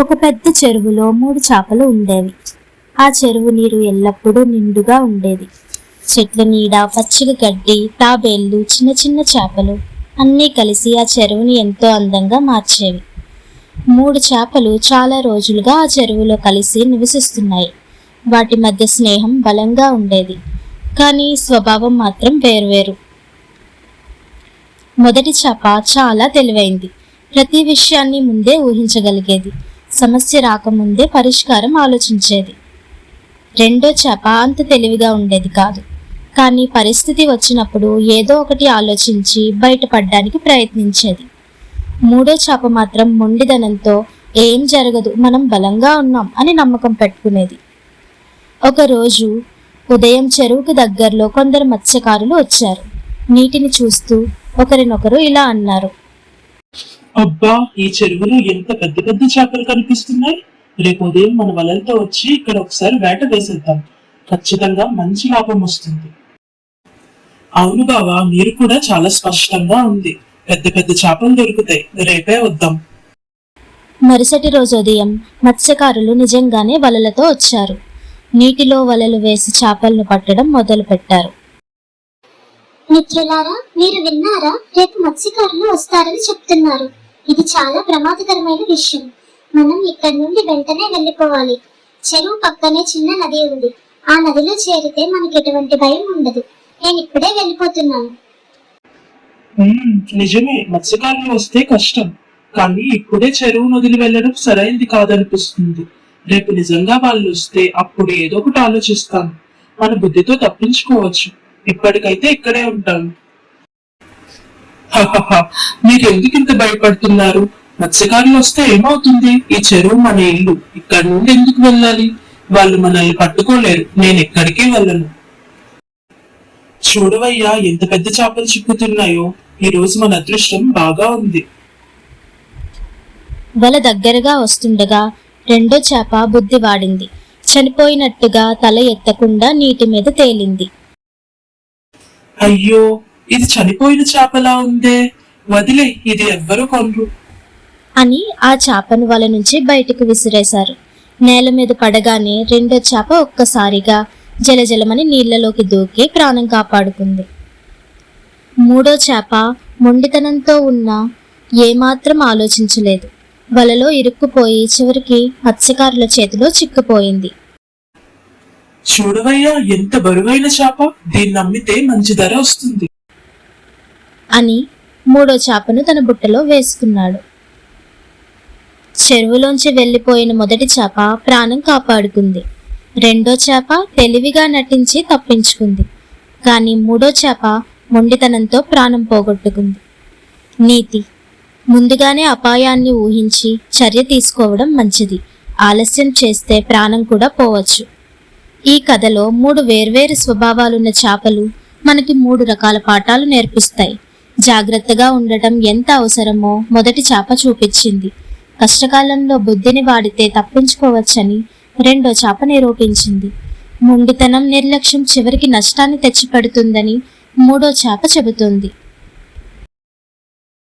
ఒక పెద్ద చెరువులో 3 చేపలు ఉండేవి. ఆ చెరువు నీరు ఎల్లప్పుడూ నిండుగా ఉండేది. చెట్ల నీడ, పచ్చగా గడ్డి, తాబేళ్లు, చిన్న చిన్న చేపలు అన్నీ కలిసి ఆ చెరువుని ఎంతో అందంగా మార్చేవి. 3 చేపలు చాలా రోజులుగా ఆ చెరువులో కలిసి నివసిస్తున్నాయి. వాటి మధ్య స్నేహం బలంగా ఉండేది, కానీ స్వభావం మాత్రం వేర్వేరు. మొదటి చేప చాలా తెలివైంది. ప్రతి విషయాన్ని ముందే ఊహించగలిగేది. సమస్య రాకముందే పరిష్కారం ఆలోచించేది. రెండో చేప అంత తెలివిగా ఉండేది కాదు, కానీ పరిస్థితి వచ్చినప్పుడు ఏదో ఒకటి ఆలోచించి బయటపడడానికి ప్రయత్నించేది. మూడో చేప మాత్రం మొండిదనంతో ఏం జరగదు, మనం బలంగా ఉన్నాం అని నమ్మకం పెట్టుకునేది. ఒకరోజు ఉదయం చెరువుకు దగ్గరలో కొందరు మత్స్యకారులు వచ్చారు. నీటిని చూస్తూ ఒకరినొకరు ఇలా అన్నారు. అబ్బా, ఈ చెరువులో ఎంత పెద్ద పెద్ద చేపలు కనిపిస్తున్నాయి. రేపు ఉదయం మన వలలతో వచ్చి ఇక్కడ ఒకసారి వేట వేసేద్దాం. ఖచ్చితంగా మంచి లాభం వస్తుంది. అవును బావా, నీరు కూడా చాలా స్పష్టంగా ఉంది. పెద్ద పెద్ద చేపలు దొరుకుతాయి. రేపే వద్దాం. మరుసటి రోజు ఉదయం మత్స్యకారులు నిజంగానే వలలతో వచ్చారు. నీటిలో వలలు వేసి చేపలను పట్టడం మొదలు పెట్టారు. మిత్రులారా, మీరు విన్నారా? రేపు మత్స్యకారులు వస్తారని చెప్తున్నారు. ఇది చాలా ప్రమాదకరమైన విషయం. మనం ఇక్కడి నుండి వెంటనే వెళ్ళిపోవాలి. చెరువు పక్కనే చిన్న నది ఉంది. ఆ నదిలో చేరితే మనకి ఎటువంటి భయం ఉండదు. నేను ఇప్పుడే వెళ్ళిపోతున్నాను. నిజమే, మత్స్యకారులు వస్తే కష్టం. కానీ ఇప్పుడే చెరువు నదిలి వెళ్ళడం సరైంది కాదనిపిస్తుంది. రేపు నిజంగా వాళ్ళు వస్తే అప్పుడు ఏదో ఒకటి ఆలోచిస్తాను. మన బుద్ధితో తప్పించుకోవచ్చు. ఇప్పటికైతే ఇక్కడే ఉంటాను. మీరు ఎందుకు ఇంత భయపడుతున్నారు? మత్స్యకారులు వస్తే ఏమవుతుంది? ఈ చెరువు మన ఇల్లు. ఇక్కడ నుండి ఎందుకు వెళ్ళాలి? వాళ్ళు మనల్ని పట్టుకోలేరు. నేను ఎక్కడికి వెళ్ళను. చూడవయ్యా, ఎంత పెద్ద చేపలు చిక్కుతున్నాయో. ఈ రోజు మన అదృష్టం బాగా ఉంది. వల దగ్గరగా వస్తుండగా రెండో చేప బుద్ధి వాడింది. చనిపోయినట్టుగా తల ఎత్తకుండా నీటి మీద తేలింది. అయ్యో, ఇది చనిపోయిన చేపలా ఉందే. వదిలే, ఇది ఎవ్వరూ కొనరు అని ఆ చేపను వల నుంచి బయటకు విసిరేశారు. నేల మీద పడగానే రెండో చేప ఒక్కసారిగా జలజలమని నీళ్లలోకి దూకి ప్రాణం కాపాడుకుంది. మూడో చేప మొండితనంతో ఉన్నా ఏమాత్రం ఆలోచించలేదు. వలలో ఇరుక్కుపోయి చివరికి మత్స్యకారుల చేతిలో చిక్కుపోయింది. చూడవయ్యా, ఎంత బరువైన చేప. దీన్ని అమ్మితే మంచి ధర వస్తుంది అని మూడో చేపను తన బుట్టలో వేసుకున్నాడు. చెరువులోంచి వెళ్లిపోయిన మొదటి చేప ప్రాణం కాపాడుకుంది. రెండో చేప తెలివిగా నటించి తప్పించుకుంది. కానీ మూడో చేప మొండితనంతో ప్రాణం పోగొట్టుకుంది. నీతి: ముందుగానే అపాయాన్ని ఊహించి చర్య తీసుకోవడం మంచిది. ఆలస్యం చేస్తే ప్రాణం కూడా పోవచ్చు. ఈ కథలో 3 వేర్వేరు స్వభావాలున్న చేపలు మనకి 3 రకాల పాఠాలు నేర్పిస్తాయి. జాగ్రత్తగా ఉండటం ఎంత అవసరమో మొదటి చేప చూపించింది. కష్టకాలంలో బుద్ధిని వాడితే తప్పించుకోవచ్చని రెండో చేప నిరూపించింది. మొండితనం, నిర్లక్ష్యం చివరికి నష్టాన్ని తెచ్చిపెడుతుందని మూడో చేప చెబుతుంది.